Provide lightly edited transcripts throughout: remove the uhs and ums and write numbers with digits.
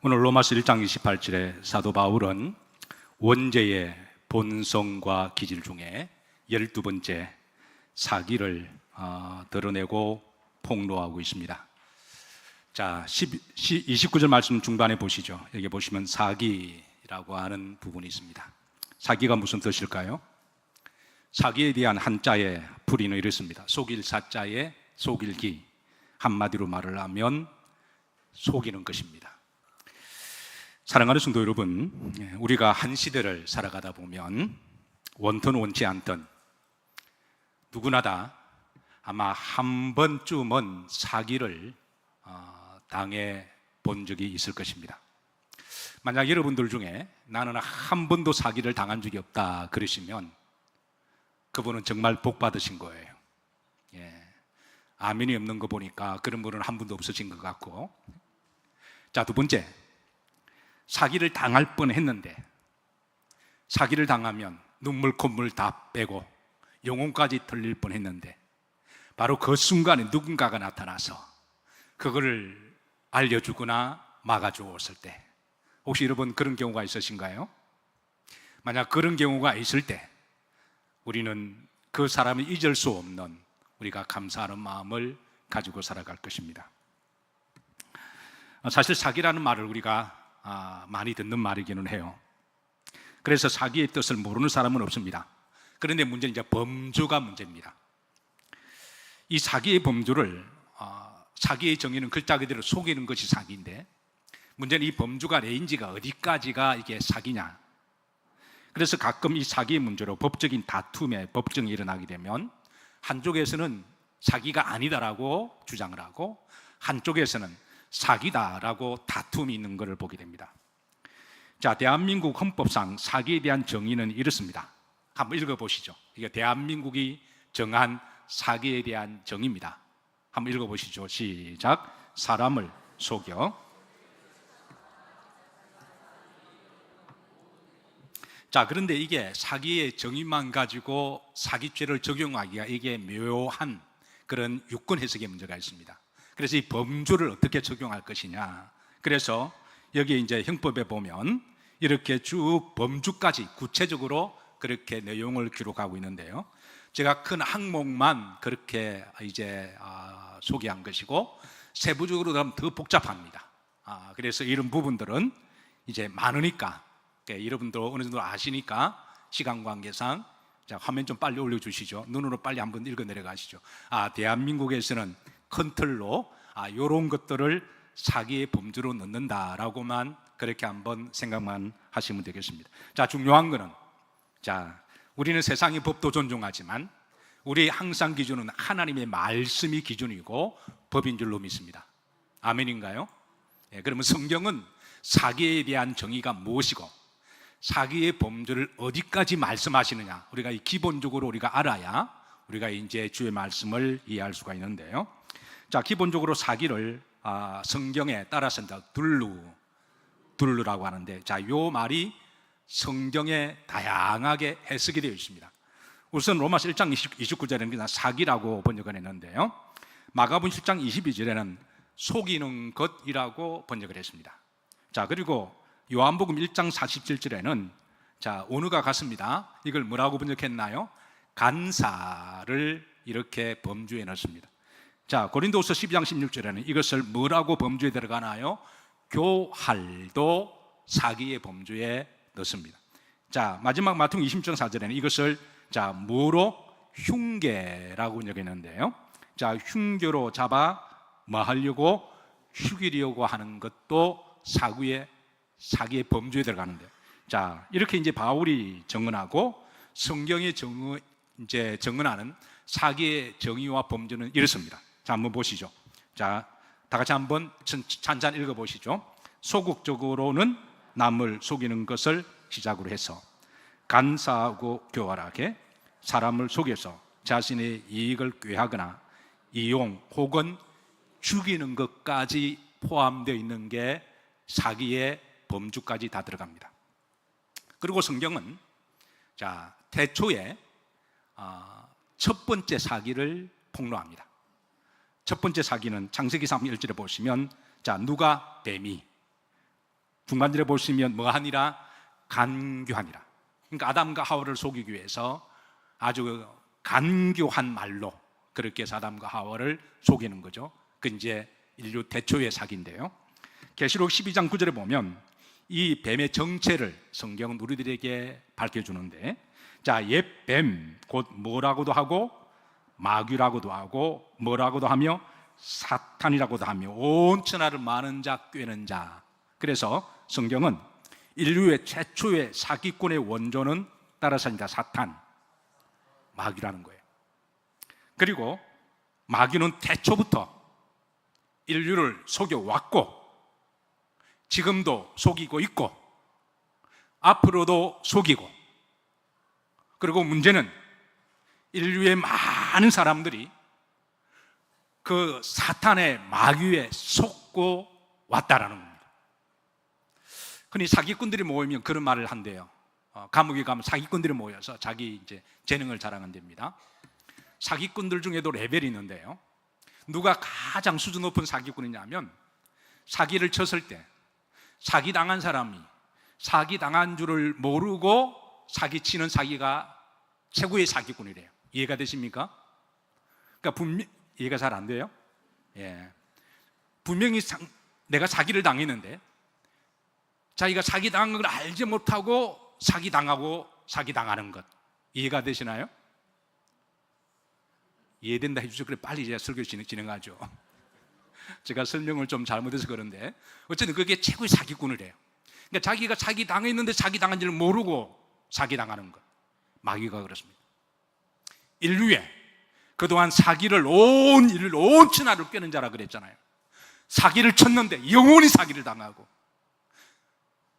오늘 로마서 1장 28절에 사도 바울은 원죄의 본성과 기질 중에 12번째 사기를 드러내고 폭로하고 있습니다. 자, 29절 말씀 중반에 보시죠. 여기 보시면 사기라고 하는 부분이 있습니다. 사기가 무슨 뜻일까요? 사기에 대한 한자의 풀이는 이렇습니다. 속일 사자에 속일기, 한마디로 말을 하면 속이는 것입니다. 사랑하는 성도 여러분, 우리가 한 시대를 살아가다 보면 원턴 원치 않던 누구나 다 아마 한 번쯤은 사기를 당해 본 적이 있을 것입니다. 만약 여러분들 중에 나는 한 번도 사기를 당한 적이 없다 그러시면 그분은 정말 복 받으신 거예요. 아멘이 없는 거 보니까 그런 분은 한 분도 없으신 것 같고, 자, 두 번째, 사기를 당할 뻔했는데 사기를 당하면 눈물 콧물 다 빼고 영혼까지 털릴 뻔했는데 바로 그 순간에 누군가가 나타나서 그거를 알려주거나 막아주었을 때, 혹시 여러분 그런 경우가 있으신가요? 만약 그런 경우가 있을 때 우리는 그 사람을 잊을 수 없는 우리가 감사하는 마음을 가지고 살아갈 것입니다. 사실 사기라는 말을 우리가 많이 듣는 말이기는 해요. 그래서 사기의 뜻을 모르는 사람은 없습니다. 그런데 문제는 이제 범주가 문제입니다. 이 사기의 범주를 사기의 정의는 글자 그대로 속이는 것이 사기인데, 문제는 이 범주가 레인지가 어디까지가 이게 사기냐. 그래서 가끔 이 사기의 문제로 법적인 다툼에 법정이 일어나게 되면 한쪽에서는 사기가 아니다라고 주장을 하고 한쪽에서는 사기다라고 다툼이 있는 것을 보게 됩니다. 자, 대한민국 헌법상 사기에 대한 정의는 이렇습니다. 한번 읽어보시죠. 이게 대한민국이 정한 사기에 대한 정의입니다. 한번 읽어보시죠. 시작. 사람을 속여. 자, 그런데 이게 사기의 정의만 가지고 사기죄를 적용하기가 이게 묘한 그런 유권 해석의 문제가 있습니다. 그래서 이 범주를 어떻게 적용할 것이냐. 그래서 여기 이제 형법에 보면 이렇게 쭉 범주까지 구체적으로 그렇게 내용을 기록하고 있는데요. 제가 큰 항목만 그렇게 이제 소개한 것이고 세부적으로 가면 더 복잡합니다. 그래서 이런 부분들은 이제 많으니까 여러분들 어느 정도 아시니까 시간 관계상 자, 화면 좀 빨리 올려주시죠. 눈으로 빨리 한번 읽어 내려가시죠. 대한민국에서는 큰 틀로 이런 것들을 사기의 범주로 넣는다라고만 그렇게 한번 생각만 하시면 되겠습니다. 자, 중요한 거는, 자, 우리는 세상의 법도 존중하지만 우리 항상 기준은 하나님의 말씀이 기준이고 법인 줄로 믿습니다. 아멘인가요? 그러면 성경은 사기에 대한 정의가 무엇이고 사기의 범주를 어디까지 말씀하시느냐, 우리가 기본적으로 우리가 알아야 우리가 이제 주의 말씀을 이해할 수가 있는데요. 자, 기본적으로 사기를 성경에 따라서 둘루라고 하는데, 자, 요 말이 성경에 다양하게 해석이 되어 있습니다. 우선 로마서 1장 29절에는 그냥 사기라고 번역을 했는데요. 마가복음 10장 22절에는 속이는 것이라고 번역을 했습니다. 자, 그리고 요한복음 1장 47절에는 자, 온유가 같습니다. 이걸 뭐라고 번역했나요? 간사를 이렇게 범주에 넣습니다. 자, 고린도후서 12장 16절에는 이것을 뭐라고 범주에 들어가나요? 교할도 사기의 범주에 넣습니다. 자, 마지막 마태복음 26장 4절에는 이것을 자, 뭐로? 흉계라고 번역했는데요. 자, 흉교로 잡아 뭐 하려고? 죽이려고 하는 것도 사기의 범주에 들어가는데, 자, 이렇게 이제 바울이 정언하고 성경의 이제 정언하는 사기의 정의와 범주는 이렇습니다. 자, 한번 보시죠. 자, 다 같이 한번 찬찬 읽어보시죠. 소극적으로는 남을 속이는 것을 시작으로 해서 간사하고 교활하게 사람을 속여서 자신의 이익을 꾀하거나 이용 혹은 죽이는 것까지 포함되어 있는 게 사기의 범주까지 다 들어갑니다. 그리고 성경은 자, 태초에 첫 번째 사기를 폭로합니다. 첫 번째 사기는 창세기 3장 1절에 보시면 자, 누가 뱀이 중간절에 보시면 뭐하니라? 간교하니라. 그러니까 아담과 하와를 속이기 위해서 아주 간교한 말로 그렇게 해서 아담과 하와를 속이는 거죠. 그 이제 인류 대초의 사기인데요. 계시록 12장 9절에 보면 이 뱀의 정체를 성경은 우리들에게 밝혀주는데, 자, 옛 뱀, 곧 뭐라고도 하고 마귀라고도 하고 뭐라고도 하며 사탄이라고도 하며 온 천하를 많은 자 꿰는 자. 그래서 성경은 인류의 최초의 사기꾼의 원조는 따라서니까 사탄, 마귀라는 거예요. 그리고 마귀는 태초부터 인류를 속여왔고 지금도 속이고 있고 앞으로도 속이고, 그리고 문제는 인류의 많은 사람들이 그 사탄의 마귀에 속고 왔다라는 겁니다. 흔히 사기꾼들이 모이면 그런 말을 한대요. 감옥에 가면 사기꾼들이 모여서 자기 이제 재능을 자랑한답니다. 사기꾼들 중에도 레벨이 있는데요. 누가 가장 수준 높은 사기꾼이냐면, 사기를 쳤을 때 사기 당한 사람이 사기 당한 줄을 모르고 사기치는 사기가 최고의 사기꾼이래요. 이해가 되십니까? 그러니까 이해가 잘 안 돼요? 예. 분명히 내가 사기를 당했는데 자기가 사기 당한 걸 알지 못하고 사기 당하고 사기 당하는 것, 이해가 되시나요? 이해된다 해주죠. 그래 빨리 이제 설교 진행하죠. 제가 설명을 좀 잘못해서 그런데 어쨌든 그게 최고의 사기꾼을 해요. 그러니까 자기가 사기 당했는데 사기 당한 줄 모르고 사기 당하는 것, 마귀가 그렇습니다. 인류에 그동안 사기를 온 천하를 꿰는 자라 그랬잖아요. 사기를 쳤는데 영원히 사기를 당하고,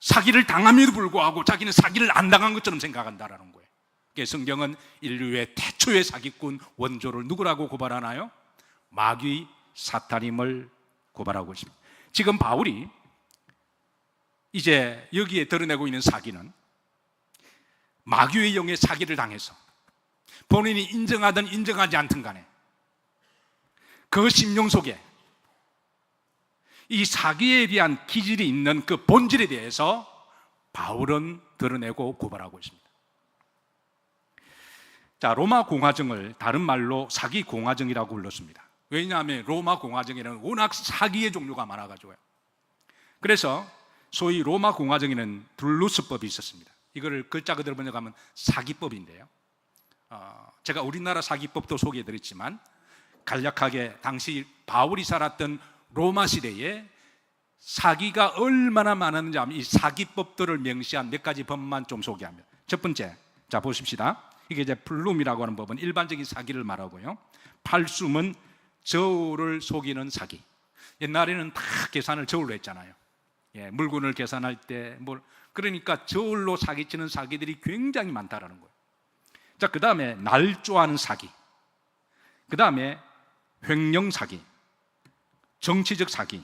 사기를 당함에도 불구하고 자기는 사기를 안 당한 것처럼 생각한다라는 거예요. 그래서 성경은 인류의 태초의 사기꾼 원조를 누구라고 고발하나요? 마귀 사탄임을 고발하고 있습니다. 지금 바울이 이제 여기에 드러내고 있는 사기는 마귀의 영에 사기를 당해서 본인이 인정하든 인정하지 않든 간에 그 심령 속에 이 사기에 대한 기질이 있는 그 본질에 대해서 바울은 드러내고 고발하고 있습니다. 자, 로마 공화정을 다른 말로 사기 공화정이라고 불렀습니다. 왜냐하면 로마 공화정에는 워낙 사기의 종류가 많아가지고요. 그래서 소위 로마 공화정에는 둘루스법이 있었습니다. 이거를 글자 그대로 번역하면 사기법인데요. 제가 우리나라 사기법도 소개해드렸지만 간략하게 당시 바울이 살았던 로마 시대에 사기가 얼마나 많았는지 하면 이 사기법들을 명시한 몇 가지 법만 좀 소개합니다. 첫 번째, 자 보십시다. 이게 이제 플룸이라고 하는 법은 일반적인 사기를 말하고요. 팔숨은 저울을 속이는 사기. 옛날에는 다 계산을 저울로 했잖아요. 예, 물건을 계산할 때 그러니까 저울로 사기치는 사기들이 굉장히 많다라는 거예요. 자, 그 다음에 날조하는 사기, 그 다음에 횡령 사기, 정치적 사기,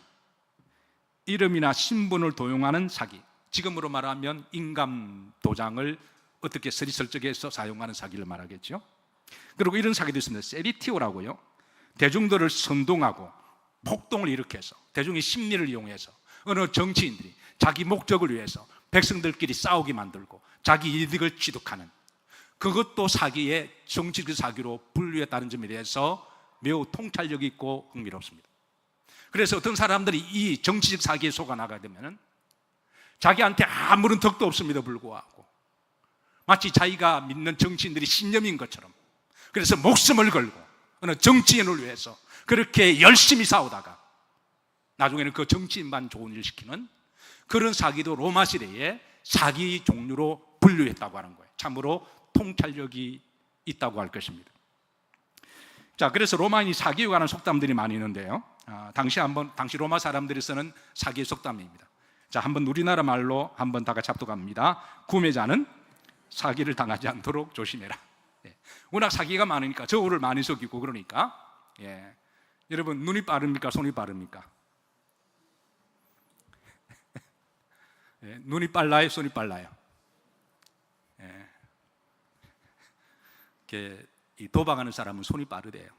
이름이나 신분을 도용하는 사기, 지금으로 말하면 인감 도장을 어떻게 서리설적해서 사용하는 사기를 말하겠죠. 그리고 이런 사기도 있습니다. 세리티오라고요. 대중들을 선동하고 폭동을 일으켜서 대중의 심리를 이용해서 어느 정치인들이 자기 목적을 위해서 백성들끼리 싸우게 만들고 자기 이득을 취득하는, 그것도 사기의 정치적 사기로 분류했다는 점에 대해서 매우 통찰력 있고 흥미롭습니다. 그래서 어떤 사람들이 이 정치적 사기에 속아 나가게 되면 자기한테 아무런 덕도 없음에도 불구하고 마치 자기가 믿는 정치인들이 신념인 것처럼, 그래서 목숨을 걸고 어느 정치인을 위해서 그렇게 열심히 싸우다가 나중에는 그 정치인만 좋은 일 시키는 그런 사기도 로마 시대에 사기 종류로 분류했다고 하는 거예요. 참으로 통찰력이 있다고 할 것입니다. 자, 그래서 로마인이 사기에 관한 속담들이 많이 있는데요. 당시 로마 사람들이 쓰는 사기의 속담입니다. 자, 한번 우리나라 말로 한번 다 같이 합독합니다. 구매자는 사기를 당하지 않도록 조심해라. 예. 워낙 사기가 많으니까 저울을 많이 속이고 그러니까, 예. 여러분 눈이 빠릅니까? 손이 빠릅니까? 예. 눈이 빨라요? 손이 빨라요? 예. 이렇게 이 도박하는 사람은 손이 빠르대요.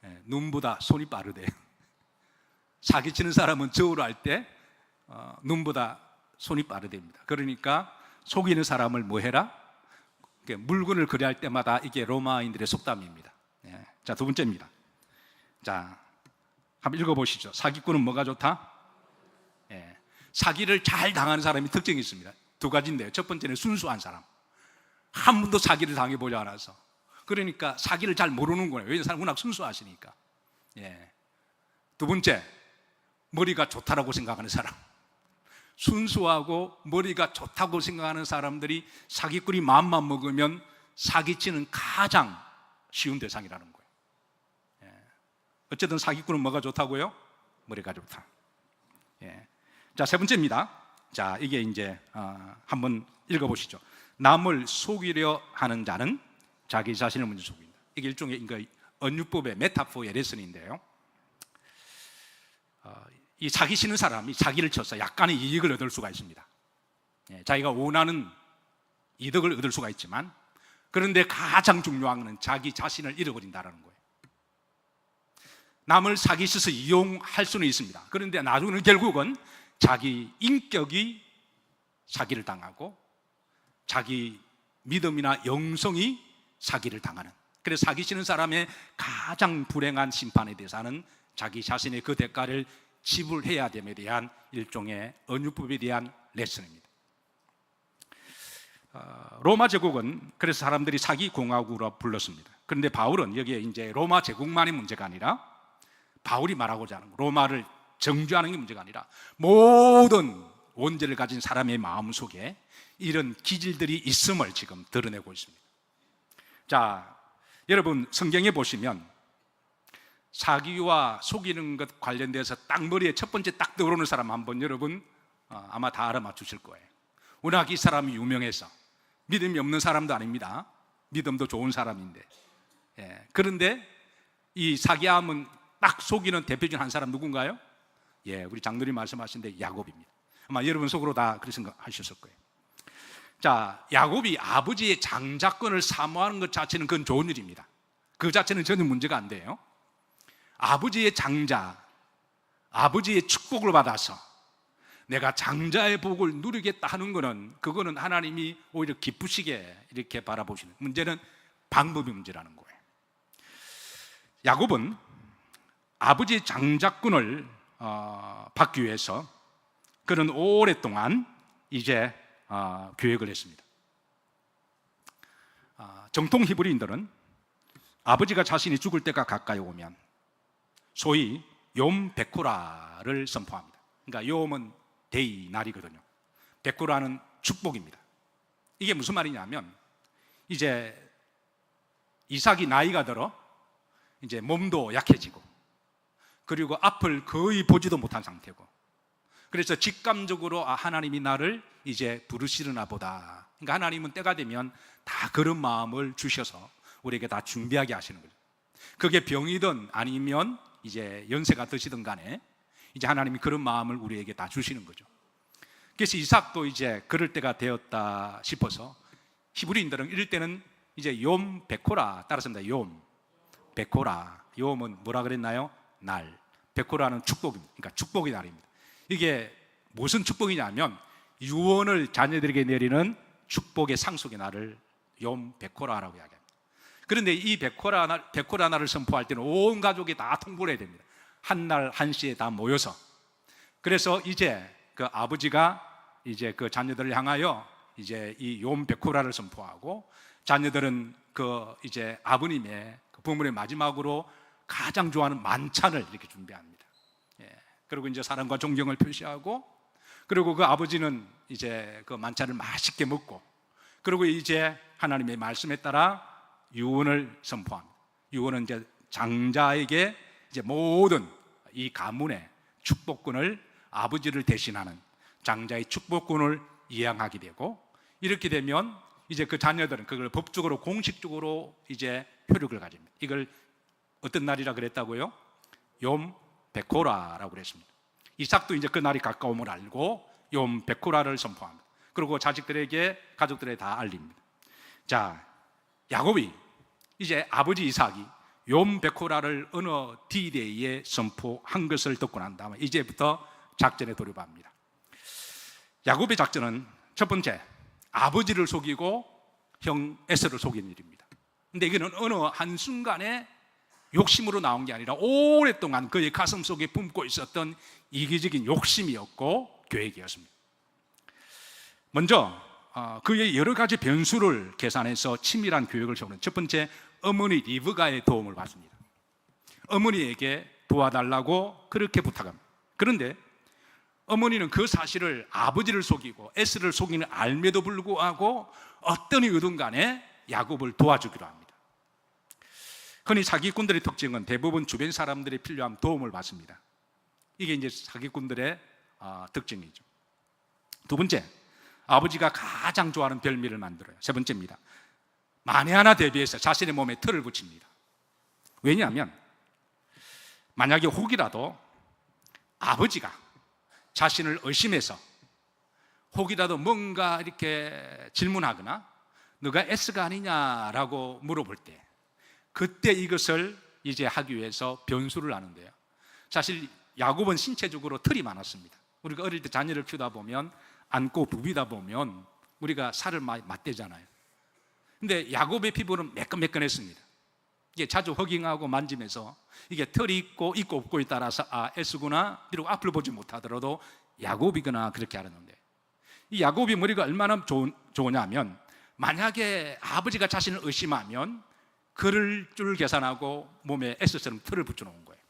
예. 눈보다 손이 빠르대요. 사기치는 사람은 저울을 할 때 눈보다 손이 빠르답니다. 그러니까 속이는 사람을 뭐 해라? 물건을 거래할 때마다 이게 로마인들의 속담입니다. 자, 두 번째입니다. 자, 한번 읽어보시죠. 사기꾼은 뭐가 좋다? 사기를 잘 당하는 사람이 특징이 있습니다. 두 가지인데요. 첫 번째는 순수한 사람. 한 번도 사기를 당해보지 않아서. 그러니까 사기를 잘 모르는 거예요. 왜냐하면 사람 워낙 순수하시니까. 두 번째, 머리가 좋다라고 생각하는 사람. 순수하고 머리가 좋다고 생각하는 사람들이 사기꾼이 마음만 먹으면 사기치는 가장 쉬운 대상이라는 거예요. 어쨌든 사기꾼은 뭐가 좋다고요? 머리가 좋다. 자, 세 번째입니다. 자, 이게 이제 한번 읽어보시죠. 남을 속이려 하는 자는 자기 자신을 먼저 속인다. 이게 일종의 언유법의 메타포의 레슨인데요. 이 사기치는 사람이 사기를 쳐서 약간의 이익을 얻을 수가 있습니다. 자기가 원하는 이득을 얻을 수가 있지만, 그런데 가장 중요한 것은 자기 자신을 잃어버린다는 거예요. 남을 사기쳐서 이용할 수는 있습니다. 그런데 나중에는 결국은 자기 인격이 사기를 당하고 자기 믿음이나 영성이 사기를 당하는, 그래서 사기치는 사람의 가장 불행한 심판에 대해서는 자기 자신의 그 대가를 지불해야 됨에 대한 일종의 언유법에 대한 레슨입니다. 로마 제국은 그래서 사람들이 사기 공화국으로 불렀습니다. 그런데 바울은 여기에 이제 로마 제국만의 문제가 아니라, 바울이 말하고자 하는 로마를 정죄하는 게 문제가 아니라 모든 원죄를 가진 사람의 마음 속에 이런 기질들이 있음을 지금 드러내고 있습니다. 자, 여러분 성경에 보시면 사기와 속이는 것 관련돼서 딱 머리에 첫 번째 딱 떠오르는 사람 한번 여러분 아마 다 알아맞추실 거예요. 워낙 이 사람이 유명해서, 믿음이 없는 사람도 아닙니다. 믿음도 좋은 사람인데, 그런데 이 사기함은 딱 속이는 대표적인 한 사람 누군가요? 우리 장로님 말씀하신데 야곱입니다. 아마 여러분 속으로 다 그렇게 생각하셨을 거예요. 자, 야곱이 아버지의 장자권을 사모하는 것 자체는 그건 좋은 일입니다. 그 자체는 전혀 문제가 안 돼요. 아버지의 장자, 아버지의 축복을 받아서 내가 장자의 복을 누리겠다 하는 것은, 그거는 하나님이 오히려 기쁘시게 이렇게 바라보시는, 문제는 방법의 문제라는 거예요. 야곱은 아버지의 장자권을 받기 위해서 그는 오랫동안 이제 계획을 했습니다. 정통 히브리인들은 아버지가 자신이 죽을 때가 가까이 오면 소위 욤 베코라를 선포합니다. 그러니까 욤은 데이, 날이거든요. 베코라는 축복입니다. 이게 무슨 말이냐면, 이제 이삭이 나이가 들어 이제 몸도 약해지고, 그리고 앞을 거의 보지도 못한 상태고, 그래서 직감적으로 하나님이 나를 이제 부르시려나 보다. 그러니까 하나님은 때가 되면 다 그런 마음을 주셔서 우리에게 다 준비하게 하시는 거죠. 그게 병이든 아니면 이제 연세가 드시든 간에 이제 하나님이 그런 마음을 우리에게 다 주시는 거죠. 그래서 이삭도 이제 그럴 때가 되었다 싶어서 히브리인들은 이럴 때는 이제 욤 베코라 따라서입니다. 욤 베코라. 욤은 뭐라 그랬나요? 날. 베코라는 축복입니다. 그러니까 축복의 날입니다. 이게 무슨 축복이냐면 유언을 자녀들에게 내리는 축복의 상속의 날을 욤 베코라라고 이야기합니다. 그런데 이 베코라 날을 선포할 때는 온 가족이 다 통보를 해야 됩니다. 한날 한시에 다 모여서. 그래서 이제 그 아버지가 이제 그 자녀들을 향하여 이제 이 욤 베코라를 선포하고, 자녀들은 그 이제 아버님의 그 부모의 마지막으로 가장 좋아하는 만찬을 이렇게 준비합니다. 그리고 이제 사랑과 존경을 표시하고, 그리고 그 아버지는 이제 그 만찬을 맛있게 먹고, 그리고 이제 하나님의 말씀에 따라 유언을 선포합니다. 유언은 이제 장자에게 이제 모든 이 가문의 축복권을, 아버지를 대신하는 장자의 축복권을 이양하게 되고, 이렇게 되면 이제 그 자녀들은 그걸 법적으로 공식적으로 이제 효력을 가집니다. 이걸 어떤 날이라 그랬다고요? 욤 베코라라고 그랬습니다. 이삭도 이제 그 날이 가까움을 알고 욤 베코라를 선포합니다. 그리고 자식들에게, 가족들에게 다 알립니다. 자, 야곱이 이제 아버지 이삭이 욤 베코라를 어느 D-Day에 선포한 것을 듣고 난 다음에 이제부터 작전에 돌입합니다. 야곱의 작전은 첫 번째, 아버지를 속이고 형 에서를 속인 일입니다. 근데 이거는 어느 한순간에 욕심으로 나온 게 아니라 오랫동안 그의 가슴 속에 품고 있었던 이기적인 욕심이었고 계획이었습니다. 먼저 그의 여러 가지 변수를 계산해서 치밀한 교육을 세우는 첫 번째, 어머니 리브가의 도움을 받습니다. 어머니에게 도와달라고 그렇게 부탁합니다. 그런데 어머니는 그 사실을 아버지를 속이고 에스를 속이는 알매도 불구하고 어떤 이유든 간에 야곱을 도와주기로 합니다. 흔히 사기꾼들의 특징은 대부분 주변 사람들이 필요한 도움을 받습니다. 이게 이제 사기꾼들의 특징이죠. 두 번째, 아버지가 가장 좋아하는 별미를 만들어요. 세 번째입니다. 만에 하나 대비해서 자신의 몸에 털을 붙입니다. 왜냐하면 만약에 혹이라도 아버지가 자신을 의심해서 혹이라도 뭔가 이렇게 질문하거나 너가 S가 아니냐라고 물어볼 때 그때 이것을 이제 하기 위해서 변수를 하는데요. 사실 야곱은 신체적으로 털이 많았습니다. 우리가 어릴 때 자녀를 키우다 보면 안고 부비다 보면 우리가 살을 많이 맞대잖아요. 근데 야곱의 피부는 매끈매끈했습니다. 이게 자주 허깅하고 만지면서 이게 털이 있고 없고에 따라서 S구나, 비록 앞을 보지 못하더라도 야곱이거나 그렇게 알았는데, 이 야곱이 머리가 얼마나 좋으냐면 만약에 아버지가 자신을 의심하면 그럴 줄 계산하고 몸에 S처럼 털을 붙여놓은 거예요.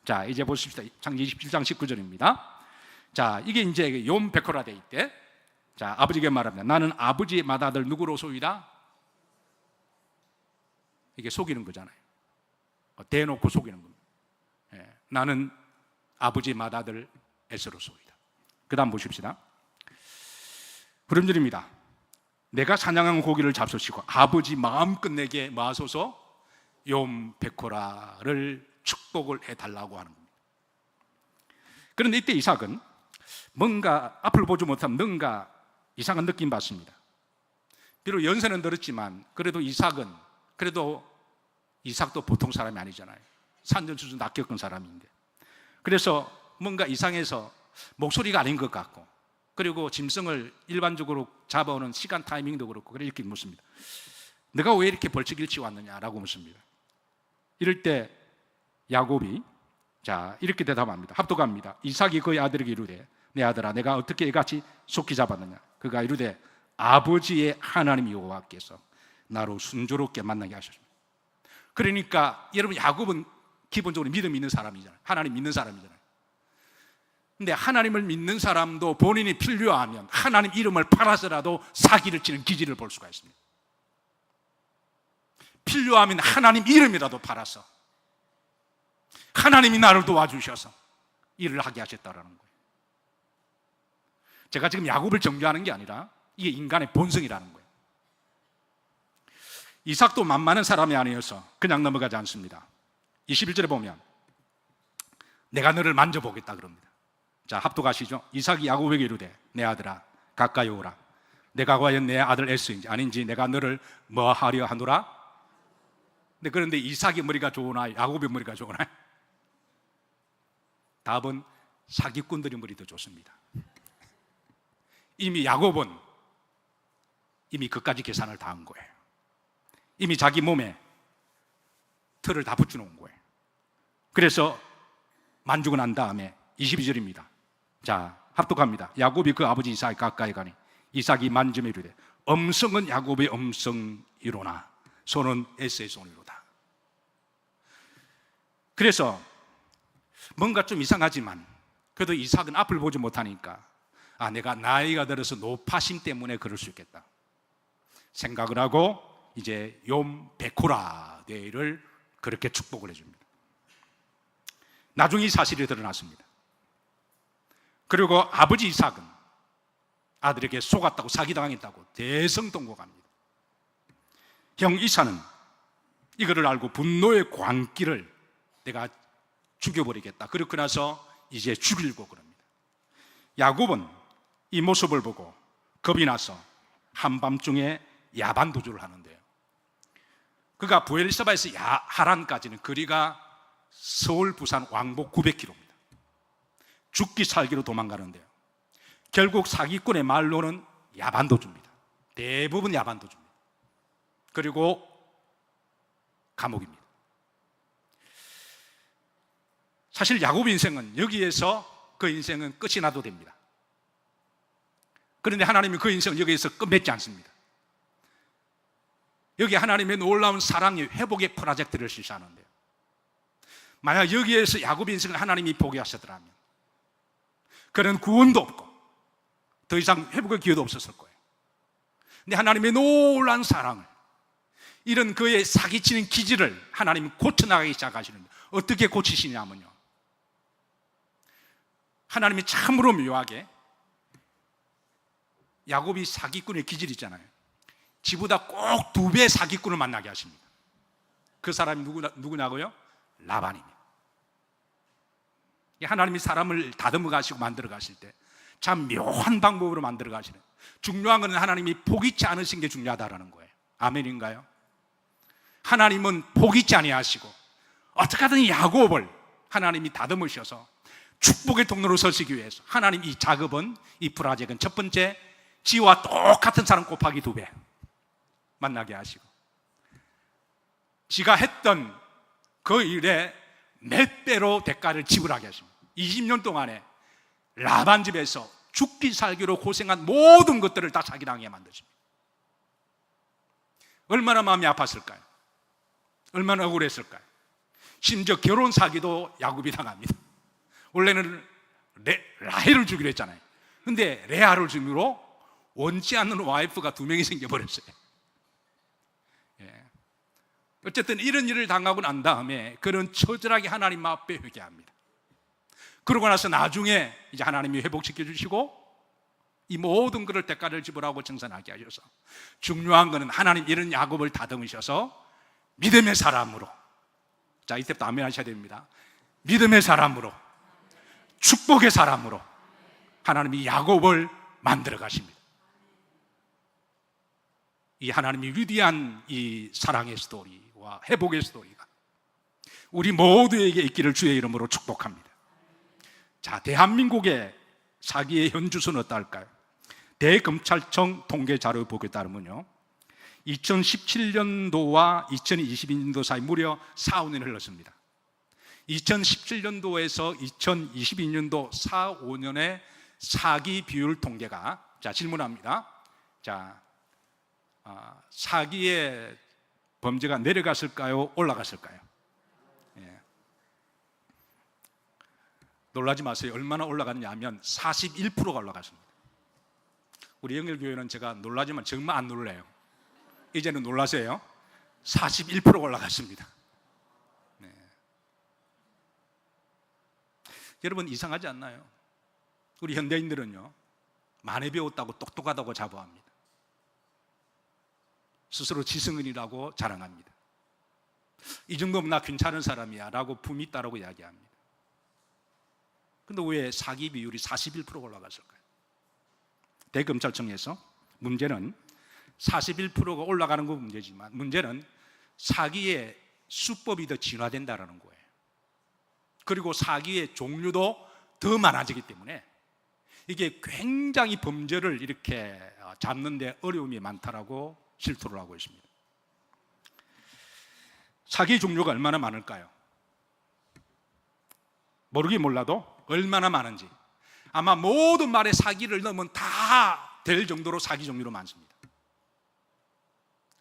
자, 이제 보십시다. 창세기 27장 19절입니다. 자, 이게 이제 욤 베코라 데이 때, 자, 아버지에게 말합니다. 나는 아버지의 맏아들 누구로 소이다? 이게 속이는 거잖아요. 대놓고 속이는 겁니다. 나는 아버지의 맏아들 에서로 소이다. 그 다음 보십시다. 후렴절입니다. 내가 사냥한 고기를 잡수시고 아버지 마음껏 내게 마소서 욤 베코라를 축복을 해달라고 하는 겁니다. 그런데 이때 이삭은 뭔가 앞을 보지 못하면 뭔가 이상한 느낌 받습니다. 비록 연세는 들었지만 그래도 이삭도 보통 사람이 아니잖아요. 산전수전 다 겪은 사람인데, 그래서 뭔가 이상해서 목소리가 아닌 것 같고, 그리고 짐승을 일반적으로 잡아오는 시간 타이밍도 그렇고, 그래 이렇게 묻습니다. 내가 왜 이렇게 벌칙 일찍 왔느냐라고 묻습니다. 이럴 때 야곱이 이렇게 대답합니다. 합독합니다. 이삭이 그의 아들에게 이르되 내 아들아, 내가 어떻게 이같이 속히 잡았느냐? 그가 이르되 아버지의 하나님 여호와께서 나로 순조롭게 만나게 하셨습니다. 그러니까 여러분, 야곱은 기본적으로 믿음 있는 사람이잖아요. 하나님 믿는 사람이잖아요. 근데 하나님을 믿는 사람도 본인이 필요하면 하나님 이름을 팔아서라도 사기를 치는 기질을 볼 수가 있습니다. 필요하면 하나님 이름이라도 팔아서 하나님이 나를 도와주셔서 일을 하게 하셨다라는 거예요. 제가 지금 야곱을 정죄하는 게 아니라 이게 인간의 본성이라는 거예요. 이삭도 만만한 사람이 아니어서 그냥 넘어가지 않습니다. 21절에 보면 내가 너를 만져보겠다 그럽니다. 자, 합독하시죠. 이삭이 야곱에게 이르되 내 아들아, 가까이 오라. 내가 과연 내 아들 에서인지 아닌지 내가 너를 뭐 하려 하노라. 그런데 이삭이 머리가 좋으나 야곱의 머리가 좋으나? 답은 사기꾼들의 머리도 좋습니다. 이미 야곱은 이미 그까지 계산을 다 한 거예요. 이미 자기 몸에 털을 다 붙여놓은 거예요. 그래서 만주고 난 다음에 22절입니다. 자, 합독합니다. 야곱이 그 아버지 이삭이 가까이 가니 이삭이 만지며 이르되 음성은 야곱의 음성이로나 손은 에서의 손이로다. 그래서 뭔가 좀 이상하지만 그래도 이삭은 앞을 보지 못하니까 내가 나이가 들어서 노파심 때문에 그럴 수 있겠다 생각을 하고 이제 욤 베코라 데이를 그렇게 축복을 해줍니다. 나중에 이 사실이 드러났습니다. 그리고 아버지 이삭은 아들에게 속았다고, 사기당했다고 대성통곡합니다. 형 이삭은 이거를 알고 분노의 광기를 내가 죽여버리겠다. 그렇고 나서 이제 죽이려고 그럽니다. 야곱은 이 모습을 보고 겁이 나서 한밤중에 야반 도주를 하는데요. 그가 부엘세바에서 하란까지는 거리가 서울 부산 왕복 900km입니다. 죽기 살기로 도망가는데요. 결국 사기꾼의 말로는 야반도주입니다. 대부분 야반도주입니다. 그리고 감옥입니다. 사실 야곱 인생은 여기에서 그 인생은 끝이 나도 됩니다. 그런데 하나님은 그 인생을 여기에서 끝맺지 않습니다. 여기 하나님의 놀라운 사랑의 회복의 프로젝트를 실시하는데요, 만약 여기에서 야곱 인생을 하나님이 포기하시더라면 그는 구원도 없고 더 이상 회복의 기회도 없었을 거예요. 근데 하나님의 놀라운 사랑을, 이런 그의 사기치는 기질을 하나님은 고쳐나가기 시작하시는데, 어떻게 고치시냐면요, 하나님이 참으로 묘하게 야곱이 사기꾼의 기질이 있잖아요, 지보다 꼭 2배 사기꾼을 만나게 하십니다. 그 사람이 누구냐고요? 라반입니다. 하나님이 사람을 다듬어 가시고 만들어 가실 때 참 묘한 방법으로 만들어 가시는, 중요한 것은 하나님이 포기치 않으신 게 중요하다라는 거예요. 아멘인가요? 하나님은 포기치 아니하시고 어떻게든 야곱을 하나님이 다듬으셔서 축복의 통로로 서시기 위해서 하나님 이 작업은, 이 프로젝트는 첫 번째, 지와 똑같은 사람 곱하기 2배 만나게 하시고, 지가 했던 그 일에 몇 배로 대가를 지불하게 하십니다. 20년 동안에 라반 집에서 죽기 살기로 고생한 모든 것들을 다 자기 당하게 만드십니다. 얼마나 마음이 아팠을까요? 얼마나 억울했을까요? 심지어 결혼 사기도 야곱이 당합니다. 원래는 라헬을 주기로 했잖아요. 근데 레아를 주기로 원치 않는 와이프가 2명이 생겨버렸어요. 어쨌든 이런 일을 당하고 난 다음에 그는 처절하게 하나님 앞에 회개합니다. 그러고 나서 나중에 이제 하나님이 회복시켜 주시고 이 모든 것을 대가를 지불하고 정산하게 하셔서, 중요한 것은 하나님 이런 야곱을 다듬으셔서 믿음의 사람으로, 자 이때부터 아멘 하셔야 됩니다. 믿음의 사람으로, 축복의 사람으로 하나님이 야곱을 만들어 가십니다. 이 하나님이 위대한 이 사랑의 스토리와 회복의 스토리가 우리 모두에게 있기를 주의 이름으로 축복합니다. 자, 대한민국의 사기의 현주소는 어떨까요? 대검찰청 통계 자료를 보게 따르면요, 2017년도와 2022년도 사이 무려 4, 5년이 흘렀습니다. 2017년도에서 2022년도 4, 5년의 사기 비율 통계가, 자 질문합니다. 자, 사기의 범죄가 내려갔을까요? 올라갔을까요? 예. 놀라지 마세요. 얼마나 올라갔냐 하면 41%가 올라갔습니다. 우리 영일교회는 제가 놀라지만 정말 안 놀래요. 이제는 놀라세요. 41%가 올라갔습니다. 네. 여러분 이상하지 않나요? 우리 현대인들은요, 많이 배웠다고 똑똑하다고 자부합니다. 스스로 지성인이라고 자랑합니다. 이 정도면 나 괜찮은 사람이야 라고 품이 있다라고 이야기합니다. 근데 왜 사기 비율이 41%가 올라갔을까요? 대검찰청에서 문제는 41%가 올라가는 건 문제지만, 문제는 사기의 수법이 더 진화된다는 거예요. 그리고 사기의 종류도 더 많아지기 때문에 이게 굉장히 범죄를 이렇게 잡는 데 어려움이 많다라고 실토를 하고 있습니다. 사기 종류가 얼마나 많을까요? 모르긴 몰라도 얼마나 많은지, 아마 모든 말에 사기를 넣으면 다 될 정도로 사기 종류로 많습니다.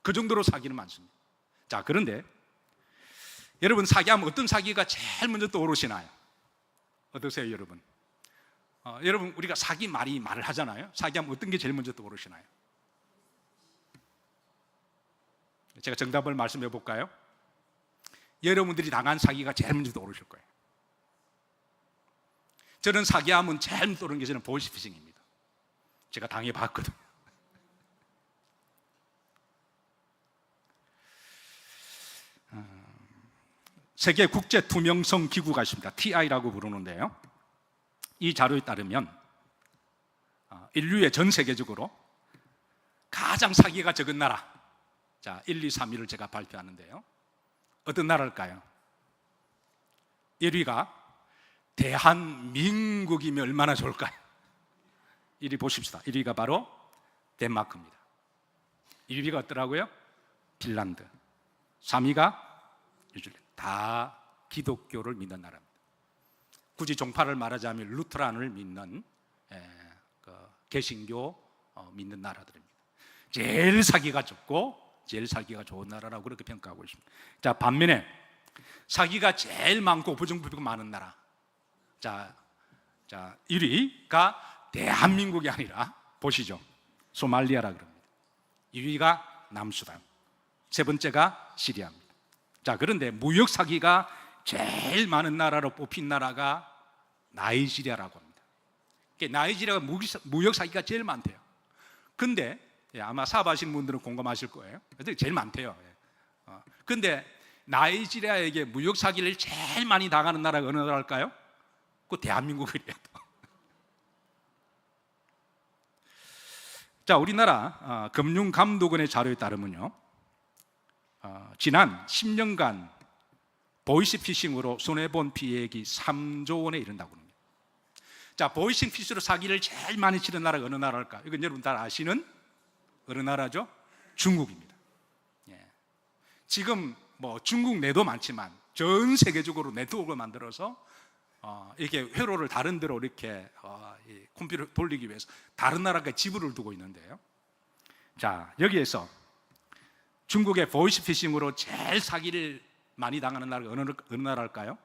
그 정도로 사기는 많습니다. 자, 그런데 여러분 사기하면 어떤 사기가 제일 먼저 떠오르시나요? 어떠세요 여러분? 여러분 우리가 사기 말을 하잖아요. 사기하면 어떤 게 제일 먼저 떠오르시나요? 제가 정답을 말씀해 볼까요? 여러분들이 당한 사기가 제일 먼저 떠오르실 거예요. 저는 사기하면 제일 먼저 떠오르는 게 저는 보이스피싱입니다. 제가 당해봤거든요. 세계 국제 투명성 기구가 있습니다. TI라고 부르는데요, 이 자료에 따르면 인류의 전 세계적으로 가장 사기가 적은 나라, 자 1, 2, 3위를 제가 발표하는데요, 어떤 나라일까요? 1위가 대한민국이면 얼마나 좋을까요? 1위 보십시다. 1위가 바로 덴마크입니다. 1위가 어더라고요? 핀란드. 3위가 뉴질랜드. 다 기독교를 믿는 나라입니다. 굳이 종파를 말하자면 루터란을 믿는 개신교 믿는 나라들입니다. 제일 살기가 좋고 제일 살기가 좋은 나라라고 그렇게 평가하고 있습니다. 자, 반면에 살기가 제일 많고 부정부패가 많은 나라. 자, 1위가 대한민국이 아니라 보시죠. 소말리아라 그럽니다. 2위가 남수단, 세 번째가 시리아입니다. 자, 그런데 무역 사기가 제일 많은 나라로 뽑힌 나라가 나이지리아라고 합니다. 나이지리아가 무역 사기가 제일 많대요. 근데 아마 사업하시는 분들은 공감하실 거예요. 제일 많대요. 근데 나이지리아에게 무역 사기를 제일 많이 당하는 나라가 어느 나라일까요? 그 대한민국이래요. 자, 우리나라 금융감독원의 자료에 따르면요, 지난 10년간 보이스피싱으로 손해본 피해액이 3조 원에 이른다고 합니다. 자, 보이스피싱으로 사기를 제일 많이 치는 나라가 어느 나라일까? 이건 여러분 다 아시는 어느 나라죠? 중국입니다. 지금 뭐 중국 내도 많지만 전 세계적으로 네트워크를 만들어서 이렇게 회로를 다른 데로 이렇게 컴퓨터를 돌리기 위해서 다른 나라가 지분을 두고 있는데요. 자, 여기에서 중국의 보이스피싱으로 제일 사기를 많이 당하는 나라가 어느 나라일까요?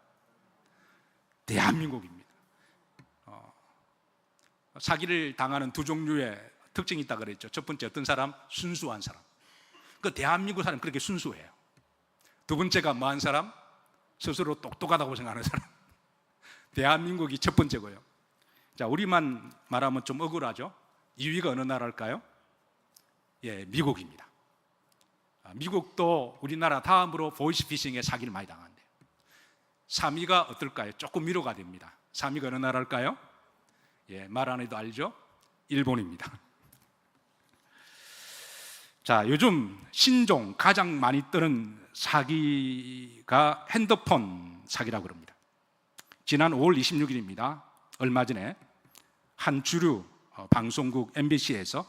대한민국입니다. 사기를 당하는 두 종류의 특징이 있다고 그랬죠. 첫 번째, 어떤 사람? 순수한 사람. 그 대한민국 사람 그렇게 순수해요. 두 번째가 뭐한 사람? 스스로 똑똑하다고 생각하는 사람. 대한민국이 첫 번째고요. 자, 우리만 말하면 좀 억울하죠. 2위가 어느 나라일까요? 미국입니다. 미국도 우리나라 다음으로 보이스피싱에 사기를 많이 당한대요. 3위가 어떨까요? 조금 위로가 됩니다. 3위가 어느 나라일까요? 말 안 해도 알죠? 일본입니다. 자, 요즘 신종 가장 많이 뜨는 사기가 핸드폰 사기라고 합니다. 지난 5월 26일입니다. 얼마 전에 한 주류 방송국 MBC에서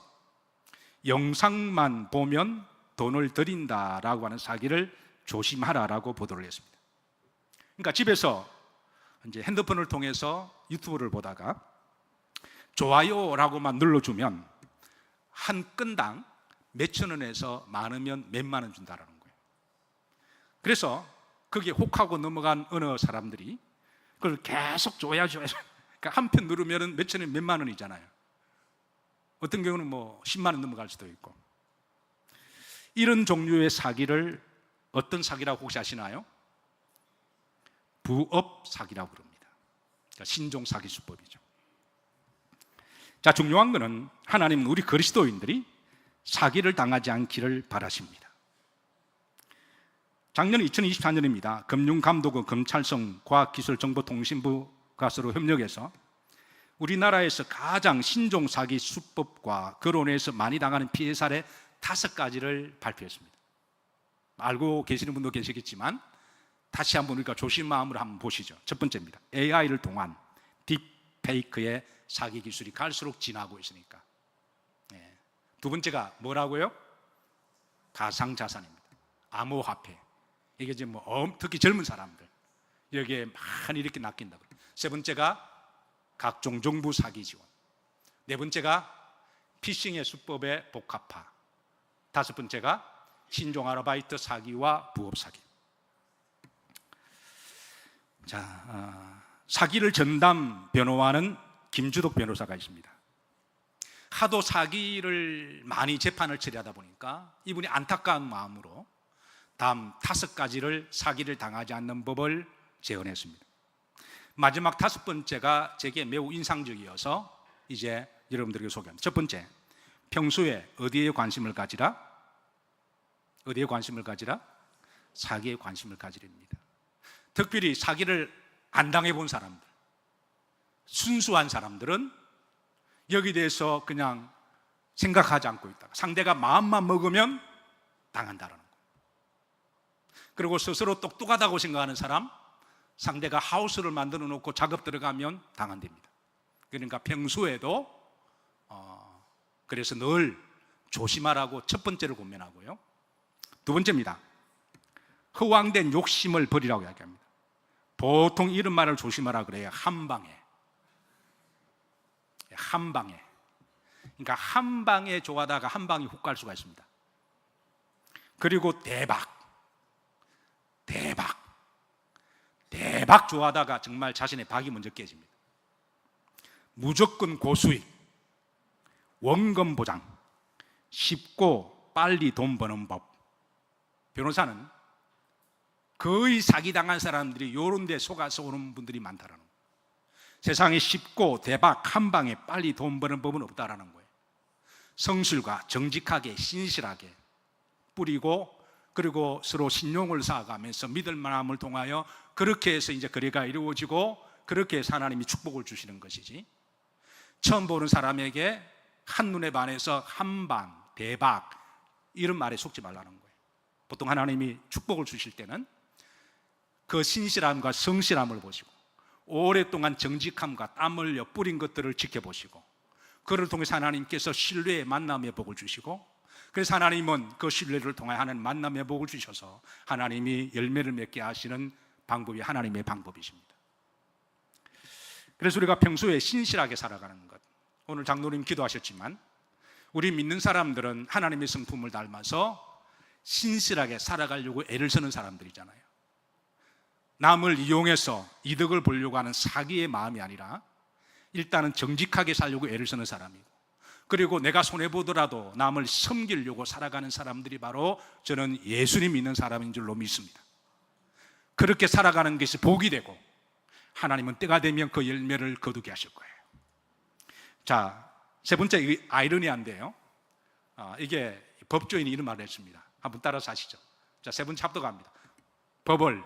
영상만 보면 돈을 들인다라고 하는 사기를 조심하라라고 보도를 했습니다. 그러니까 집에서 이제 핸드폰을 통해서 유튜브를 보다가 좋아요라고만 눌러주면 한 건당 몇천 원에서 많으면 몇만 원 준다라는 거예요. 그래서 거기에 혹하고 넘어간 어느 사람들이 그걸 계속 좋아요. 그러니까 한 편 누르면 몇천 원, 몇만 원이잖아요. 어떤 경우는 뭐 10만 원 넘어갈 수도 있고. 이런 종류의 사기를 어떤 사기라고 혹시 아시나요? 부업 사기라고 그럽니다. 그러니까 신종 사기 수법이죠. 자, 중요한 것은 하나님은 우리 그리스도인들이 사기를 당하지 않기를 바라십니다. 작년 2024년입니다. 금융감독원 검찰청 과학기술정보통신부가 서로 협력해서 우리나라에서 가장 신종 사기 수법과 거론해서 많이 당하는 피해 사례 5가지를 발표했습니다. 알고 계시는 분도 계시겠지만 다시 한번 우리가 조심 마음으로 한번 보시죠. 첫 번째입니다. AI를 통한 딥페이크의 사기 기술이 갈수록 진화하고 있으니까. 두 번째가 뭐라고요? 가상자산입니다. 암호화폐. 이게 지금 특히 젊은 사람들 여기에 많이 이렇게 낚인다고. 세 번째가 각종 정부 사기 지원. 네 번째가 피싱의 수법의 복합화. 다섯 번째가 신종 아르바이트 사기와 부업 사기. 자, 사기를 전담 변호하는 김주덕 변호사가 있습니다. 하도 사기를 많이 재판을 처리하다 보니까 이분이 안타까운 마음으로 다음 5가지를 사기를 당하지 않는 법을 제언했습니다. 마지막 5번째가 제게 매우 인상적이어서 이제 여러분들에게 소개합니다. 첫 번째, 평소에 어디에 관심을 가지라? 어디에 관심을 가지라? 사기에 관심을 가지랍니다. 특별히 사기를 안 당해본 사람들, 순수한 사람들은 여기에 대해서 그냥 생각하지 않고 있다. 상대가 마음만 먹으면 당한다는 거. 그리고 스스로 똑똑하다고 생각하는 사람, 상대가 하우스를 만들어 놓고 작업 들어가면 당한답니다. 그러니까 평소에도 그래서 늘 조심하라고 첫 번째를 권면하고요. 두 번째입니다. 허황된 욕심을 버리라고 이야기합니다. 보통 이런 말을 조심하라 그래요. 한 방에. 그러니까 한 방에 좋아하다가 한 방에 훅 갈 수가 있습니다. 그리고 대박 좋아하다가 정말 자신의 박이 먼저 깨집니다. 무조건 고수익, 원금 보장, 쉽고 빨리 돈 버는 법. 변호사는 거의 사기당한 사람들이 이런 데 속아서 오는 분들이 많다라는 거예요. 세상에 쉽고 대박 한 방에 빨리 돈 버는 법은 없다라는 거예요. 성실과 정직하게 신실하게 뿌리고, 그리고 서로 신용을 쌓아가면서 믿을 만함을 통하여 그렇게 해서 이제 거래가 이루어지고, 그렇게 해서 하나님이 축복을 주시는 것이지, 처음 보는 사람에게 한눈에 반해서 한방, 대박 이런 말에 속지 말라는 거예요. 보통 하나님이 축복을 주실 때는 그 신실함과 성실함을 보시고, 오랫동안 정직함과 땀 흘려 뿌린 것들을 지켜보시고, 그를 통해서 하나님께서 신뢰의 만남의 복을 주시고, 그래서 하나님은 그 신뢰를 통해 하는 만남의 복을 주셔서 하나님이 열매를 맺게 하시는 방법이 하나님의 방법이십니다. 그래서 우리가 평소에 신실하게 살아가는 것, 오늘 장로님 기도하셨지만 우리 믿는 사람들은 하나님의 성품을 닮아서 신실하게 살아가려고 애를 쓰는 사람들이잖아요. 남을 이용해서 이득을 보려고 하는 사기의 마음이 아니라 일단은 정직하게 살려고 애를 쓰는 사람이고, 그리고 내가 손해보더라도 남을 섬기려고 살아가는 사람들이 바로 저는 예수님 믿는 사람인 줄로 믿습니다. 그렇게 살아가는 것이 복이 되고 하나님은 때가 되면 그 열매를 거두게 하실 거예요. 자, 세 번째, 이게 아이러니한데요. 이게 법조인이 이런 말을 했습니다. 한번 따라서 하시죠. 자, 세 번째 합독합니다. 법을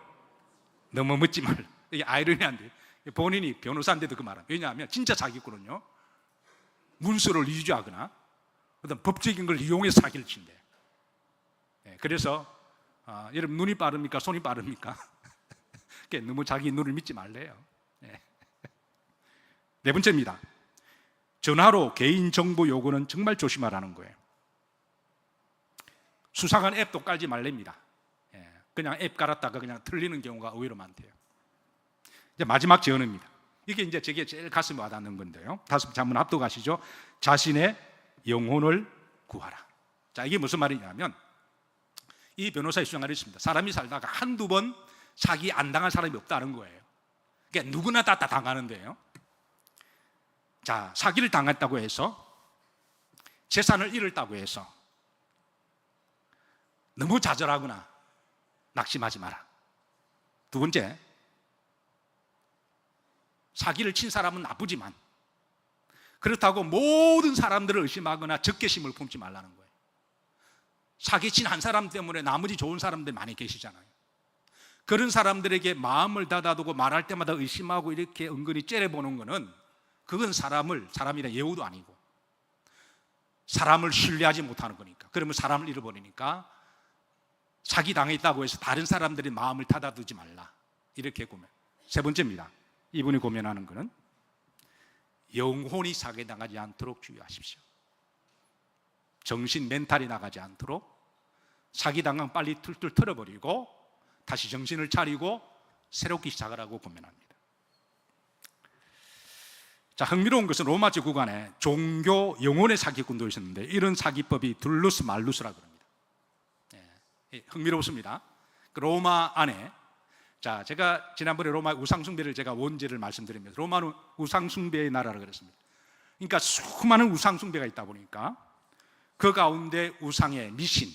너무 묻지 말. 이게 아이러니한데, 본인이 변호사인데도 그 말합니다. 왜냐하면 진짜 사기꾼은요, 문서를 위조하거나 어떤 법적인 걸 이용해서 사기를 친대요. 그래서 여러분, 눈이 빠릅니까? 손이 빠릅니까? 너무 자기 눈을 믿지 말래요. 네 번째입니다. 전화로 개인정보 요구는 정말 조심하라는 거예요. 수상한 앱도 깔지 말랍니다. 그냥 앱 깔았다가 그냥 틀리는 경우가 의외로 많대요. 이제 마지막 제언입니다. 이게 이제 제게 제일 가슴에 와닿는 건데요. 다섯 번째 한번 합독하시죠. 자신의 영혼을 구하라. 자, 이게 무슨 말이냐면, 이 변호사의 주장이 있습니다. 사람이 살다가 한두 번 사기 안 당한 사람이 없다는 거예요. 그러니까 누구나 다 당하는데요. 자, 사기를 당했다고 해서, 재산을 잃었다고 해서 너무 좌절하거나 낙심하지 마라. 두 번째, 사기를 친 사람은 나쁘지만 그렇다고 모든 사람들을 의심하거나 적개심을 품지 말라는 거예요. 사기친 한 사람 때문에 나머지 좋은 사람들 많이 계시잖아요. 그런 사람들에게 마음을 닫아두고 말할 때마다 의심하고 이렇게 은근히 째려보는 거는, 그건 사람이란 예우도 아니고 사람을 신뢰하지 못하는 거니까. 그러면 사람을 잃어버리니까 사기 당했다고 해서 다른 사람들의 마음을 닫아두지 말라, 이렇게 고면. 세 번째입니다. 이분이 고면하는 것은 영혼이 사기당하지 않도록 주의하십시오. 정신 멘탈이 나가지 않도록 사기당하면 빨리 툴툴 털어버리고 다시 정신을 차리고 새롭게 시작하라고 고면합니다. 자, 흥미로운 것은 로마 제국안에 종교 영혼의 사기꾼도 있었는데, 이런 사기법이 둘루스 말루스라고 합니다. 흥미롭습니다. 그 로마 안에, 자, 제가 지난번에 로마 우상숭배를 제가 원죄를 말씀드리면서 로마는 우상숭배의 나라라고 그랬습니다. 그러니까 수많은 우상숭배가 있다 보니까 그 가운데 우상의 미신,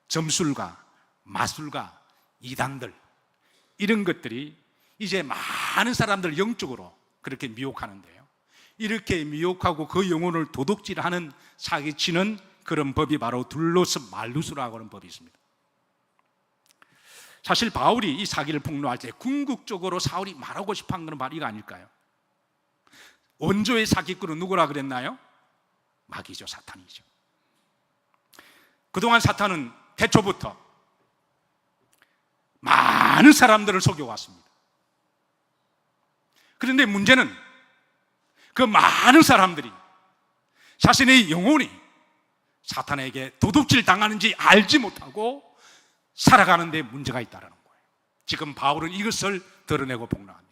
점술가, 마술가, 이단들, 이런 것들이 이제 많은 사람들을 영적으로 그렇게 미혹하는데요. 이렇게 미혹하고 그 영혼을 도둑질하는, 사기치는 그런 법이 바로 둘루스 말루스라고 하는 법이 있습니다. 사실 바울이 이 사기를 폭로할 때 궁극적으로 사울이 말하고 싶은 것은 바로 이거 아닐까요? 원조의 사기꾼은 누구라 그랬나요? 마귀죠, 사탄이죠. 그동안 사탄은 태초부터 많은 사람들을 속여왔습니다. 그런데 문제는 그 많은 사람들이 자신의 영혼이 사탄에게 도둑질 당하는지 알지 못하고 살아가는 데 문제가 있다는 거예요. 지금 바울은 이것을 드러내고 폭로합니다.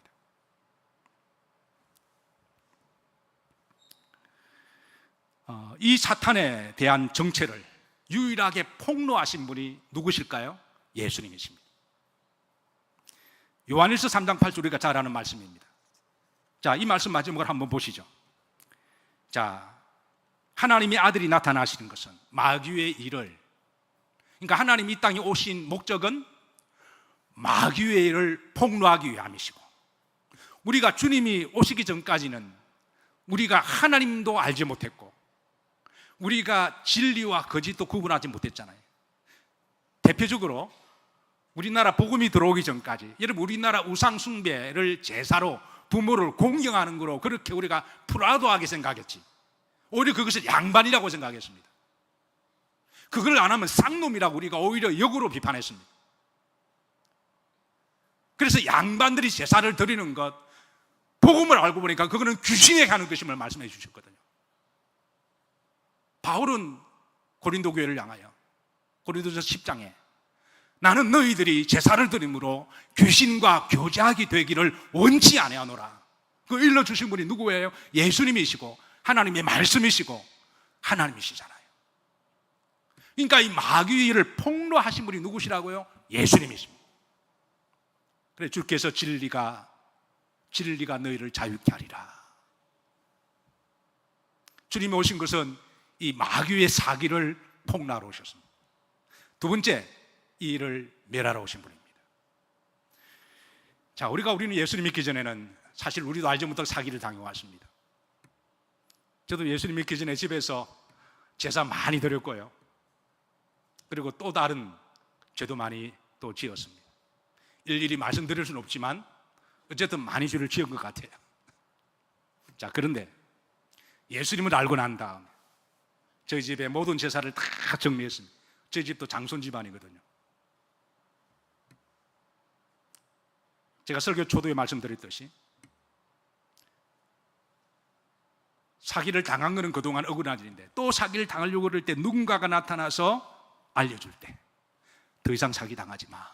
이 사탄에 대한 정체를 유일하게 폭로하신 분이 누구실까요? 예수님이십니다. 요한일서 3장 8절 우리가 잘 아는 말씀입니다. 자, 이 말씀 마지막으로 한번 보시죠. 자, 하나님의 아들이 나타나시는 것은 마귀의 일을, 그러니까 하나님이 이 땅에 오신 목적은 마귀의 일을 폭로하기 위함이시고, 우리가 주님이 오시기 전까지는 우리가 하나님도 알지 못했고 우리가 진리와 거짓도 구분하지 못했잖아요. 대표적으로 우리나라 복음이 들어오기 전까지, 여러분, 우리나라 우상 숭배를 제사로 부모를 공경하는 거로 그렇게 우리가 프라우드하게 생각했지, 오히려 그것을 양반이라고 생각했습니다. 그걸 안 하면 쌍놈이라고 우리가 오히려 역으로 비판했습니다. 그래서 양반들이 제사를 드리는 것, 복음을 알고 보니까 그거는 귀신에 가는 것임을 말씀해 주셨거든요. 바울은 고린도 교회를 향하여 고린도서 10장에 나는 너희들이 제사를 드림으로 귀신과 교제하게 되기를 원치 아니하노라. 그 일러주신 분이 누구예요? 예수님이시고 하나님의 말씀이시고 하나님이시잖아요. 그러니까 이 마귀를 폭로하신 분이 누구시라고요? 예수님이십니다. 그래서 주께서 진리가 너희를 자유케 하리라. 주님이 오신 것은 이 마귀의 사기를 폭로하러 오셨습니다. 두 번째, 이 일을 멸하러 오신 분입니다. 자, 우리는 예수님 믿기 전에는 사실 우리도 알지 못할 사기를 당해왔습니다. 저도 예수님 믿기 전에 집에서 제사 많이 드렸고요, 그리고 또 다른 죄도 많이 또 지었습니다. 일일이 말씀드릴 수는 없지만 어쨌든 많이 죄를 지은 것 같아요. 자, 그런데 예수님을 알고 난 다음 저희 집의 모든 제사를 다 정리했습니다. 저희 집도 장손 집안이거든요. 제가 설교 초도에 말씀드렸듯이 사기를 당한 것은 그동안 억울한 일인데, 또 사기를 당하려고 그럴 때 누군가가 나타나서 알려줄 때 더 이상 사기 당하지 마,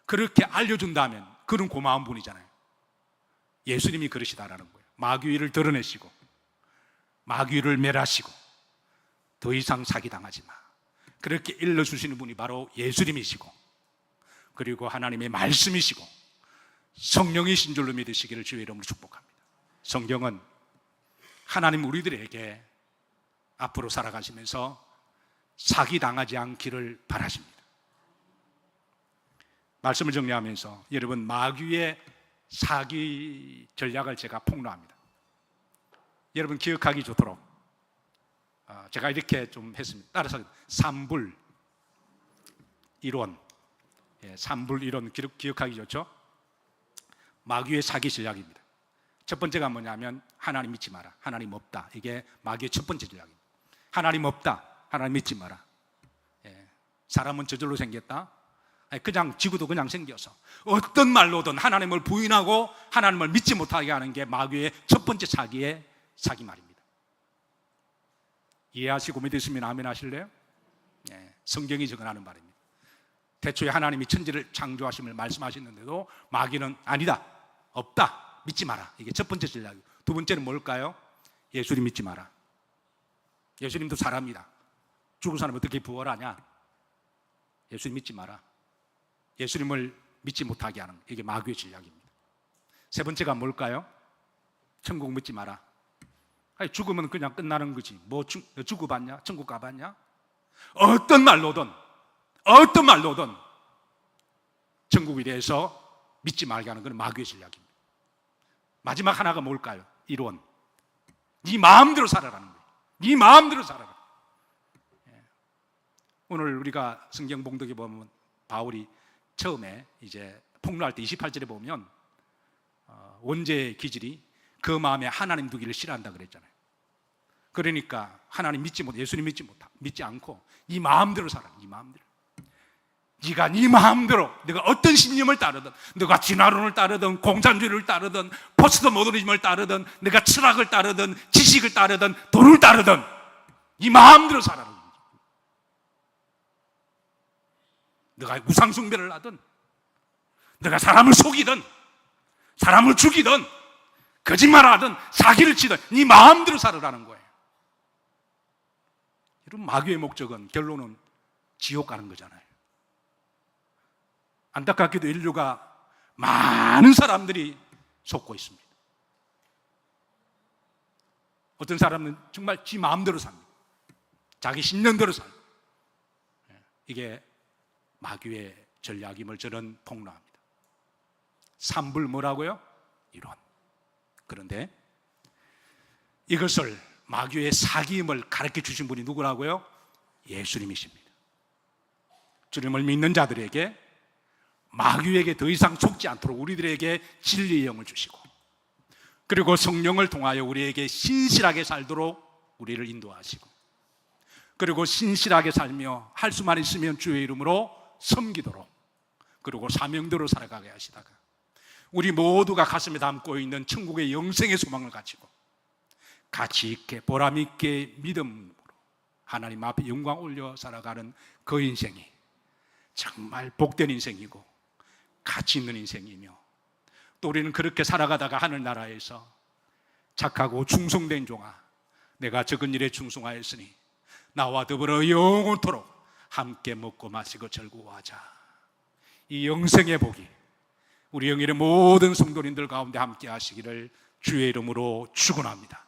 그렇게 알려준다면 그는 고마운 분이잖아요. 예수님이 그러시다라는 거예요. 마귀를 드러내시고 마귀를 멸하시고 더 이상 사기 당하지 마, 그렇게 일러주시는 분이 바로 예수님이시고, 그리고 하나님의 말씀이시고 성령이신 줄로 믿으시기를 주의 이름으로 축복합니다. 성경은 하나님 우리들에게 앞으로 살아가시면서 사기 당하지 않기를 바라십니다. 말씀을 정리하면서 여러분, 마귀의 사기 전략을 제가 폭로합니다. 여러분 기억하기 좋도록 제가 이렇게 좀 했습니다. 따라서 삼불 이론, 삼불 이론 기억하기 좋죠? 마귀의 사기 전략입니다. 첫 번째가 뭐냐면 하나님 믿지 마라, 하나님 없다. 이게 마귀의 첫 번째 전략입니다. 하나님 없다, 하나님 믿지 마라. 사람은 저절로 생겼다, 그냥 지구도 그냥 생겨서 어떤 말로든 하나님을 부인하고 하나님을 믿지 못하게 하는 게 마귀의 첫 번째 사기의 사기 말입니다. 이해하시고 믿으시면 아멘 하실래요? 성경이 적어하는 말입니다. 태초에 하나님이 천지를 창조하심을 말씀하셨는데도 마귀는 아니다, 없다, 믿지 마라. 이게 첫 번째 전략이고, 두 번째는 뭘까요? 예수님 믿지 마라. 예수님도 사람이다. 죽은 사람 어떻게 부활하냐? 예수님 믿지 마라. 예수님을 믿지 못하게 하는, 이게 마귀의 전략입니다. 세 번째가 뭘까요? 천국 믿지 마라. 아니, 죽으면 그냥 끝나는 거지. 뭐 죽어 봤냐? 천국 가봤냐? 어떤 말로든 천국에 대해서 믿지 말게 하는 건 마귀의 전략입니다. 마지막 하나가 뭘까요? 이론. 네 마음대로 살아라는 거예요. 네 마음대로 살아라. 오늘 우리가 성경 봉독에 보면 바울이 처음에 이제 폭로할 때 28절에 보면 원죄의 기질이 그 마음에 하나님 두기를 싫어한다 그랬잖아요. 그러니까 하나님 믿지 못, 예수님 믿지 않고 이 마음대로 살아, 이 마음대로. 네가 네 마음대로 네가 어떤 신념을 따르든, 네가 진화론을 따르든 공산주의를 따르든 포스트 모더니즘을 따르든 네가 철학을 따르든 지식을 따르든 돈을 따르든 네 마음대로 살아라. 네가 우상숭배를 하든, 네가 사람을 속이든 사람을 죽이든 거짓말하든 사기를 치든 네 마음대로 살아라는 거예요. 이런 마귀의 목적은 결론은 지옥 가는 거잖아요. 안타깝게도 인류가 많은 사람들이 속고 있습니다. 어떤 사람은 정말 지 마음대로 삽니다. 자기 신념대로 삽니다. 이게 마귀의 전략임을 저는 폭로합니다. 삼불 뭐라고요? 이론. 그런데 이것을 마귀의 사기임을 가르쳐 주신 분이 누구라고요? 예수님이십니다. 주님을 믿는 자들에게 마귀에게 더 이상 속지 않도록 우리들에게 진리의 영을 주시고, 그리고 성령을 통하여 우리에게 신실하게 살도록 우리를 인도하시고, 그리고 신실하게 살며 할 수만 있으면 주의 이름으로 섬기도록, 그리고 사명대로 살아가게 하시다가 우리 모두가 가슴에 담고 있는 천국의 영생의 소망을 가지고 가치 있게 보람 있게 믿음으로 하나님 앞에 영광 올려 살아가는 그 인생이 정말 복된 인생이고 가치 있는 인생이며, 또 우리는 그렇게 살아가다가 하늘나라에서 착하고 충성된 종아, 내가 적은 일에 충성하였으니 나와 더불어 영원토록 함께 먹고 마시고 즐거워하자. 이 영생의 복이 우리 영일의 모든 성도님들 가운데 함께 하시기를 주의 이름으로 축원합니다.